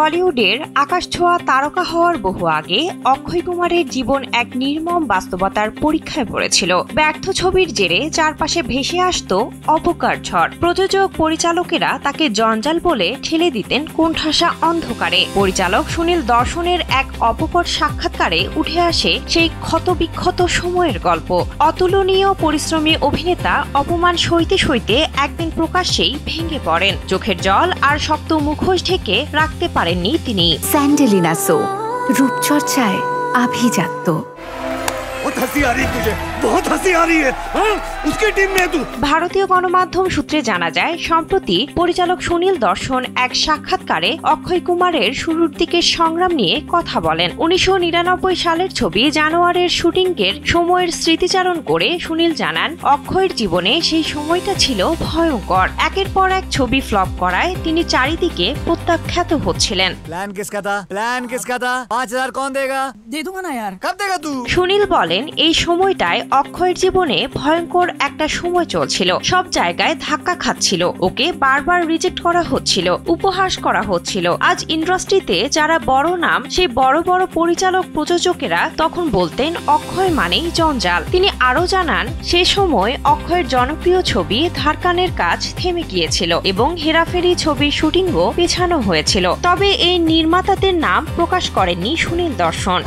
বলিউডের আকাশছোঁয়া তারকা হওয়ার বহু আগে অক্ষয় কুমারের জীবন এক নির্মম বাস্তবতার পরীক্ষায় পড়েছিল। ব্যর্থ ছবির জেরে চারপাশে ভেসে আসত অপকার ঝড়। প্রযোজক পরিচালকেরা তাকে জঞ্জাল বলে ঠেলে দিতেন কোণঠাসা অন্ধকারে। পরিচালক সুনীল দর্শনের এক অপকট সাক্ষাৎকারে উঠে আসে সেই ক্ষতবিক্ষত সময়ের গল্প। অতুলনীয় পরিশ্রমী অভিনেতা অপমান সইতে সইতে একদিন প্রকাশ্যেই ভেঙে পড়েন। চোখের জল আর শক্ত মুখোশ ঢেকে রাখতে পারেননি তিনি। স্যান্ডেলিনা সো, রূপচর্চায় আভিজাত্য। ভারতীয় গণমাধ্যম সূত্রে জানা যায়, সম্প্রতি পরিচালক সুনীল দর্শন এক সাক্ষাৎকারে অক্ষয় কুমারের শুরুর দিকের সংগ্রাম নিয়ে কথা বলেন। 1999 সালের ছবি জানোয়ারের শুটিংয়ের সময়ের স্মৃতিচারণ করে সুনীল জানান, অক্ষয়ের জীবনে সেই সময়টা ছিল ভয়ঙ্কর। একের পর এক ছবি ফ্লপ করায় তিনি চারিদিকে প্রত্যাখ্যাত হচ্ছিলেন। সুনীল বলেন, এই সময়টায় অক্ষয়ের জীবনে ভয়ঙ্কর একটা সময় চলছিল। সব জায়গায় ধাক্কা খাচ্ছিল, ওকে বারবার রিজেক্ট করা হচ্ছিল, উপহাস করা হচ্ছিল। আজ ইন্ডাস্ট্রিতে যারা বড় নাম, সেই বড় বড় পরিচালক প্রযোজকেরা তখন বলতেন অক্ষয় মানেই জঞ্জাল। তিনি আরো জানান, সে সময় অক্ষয়ের জনপ্রিয় ছবি ধারকানের কাজ থেমে গিয়েছিল এবং হেরাফেরি ছবির শুটিংও পেছানো হয়েছিল। তবে এই নির্মাতাদের নাম প্রকাশ করেননি সুনীল দর্শন।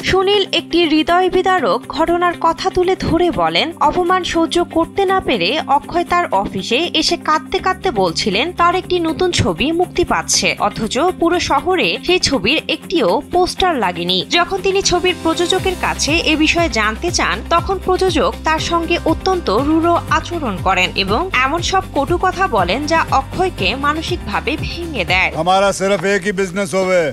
সুনীল একটি হৃদয় বিদারক ঘটনার কথা তুলে ধরে বলেন, অপমান সহ্য করতে না পেরে অক্ষয় তার অফিসে এসে কাঁদতে কাঁদতে বলছিলেন তার একটি নতুন ছবি মুক্তি পাচ্ছে, অথচ পুরো শহরে সেই ছবির একটিও পোস্টার লাগেনি। যখন তিনি ছবির প্রযোজকের কাছে এ বিষয়ে জানতে চান, তখন প্রযোজক তার সঙ্গে অত্যন্ত রূঢ় আচরণ করেন এবং এমন সব কটু কথা বলেন যা অক্ষয়কে মানসিকভাবে ভেঙে দেয়। हमारा सिर्फ एक ही बिजनेस होवे,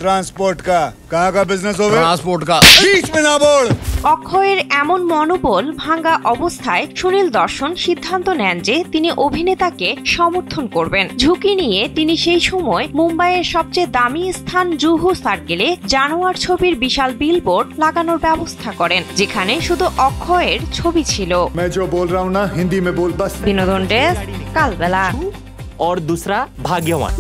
ट्रांसपोर्ट का। कहाँ का बिजनेस होवे? ट्रांसपोर्ट का। बीच में ना बोल। অক্ষয়ের এমন মনোবল ভাঙা অবস্থায় সুনীল দর্শন সিদ্ধান্ত নেন যে তিনি অভিনেতাকে সমর্থন করবেন। ঝুঁকি নিয়ে তিনি সেই সময় মুম্বাইয়ের সবচেয়ে দামি স্থান জুহু সার্কেলে জানোয়ার ছবির বিশাল বিলবোর্ড লাগানোর ব্যবস্থা করেন, যেখানে শুধু অক্ষয়ের ছবি ছিল। मैं जो बोल रहा हूँ ना, हिंदी में बोल बस। বিনোদন ডেস্ক, কালবেলা। और दूसरा भाग्यवान।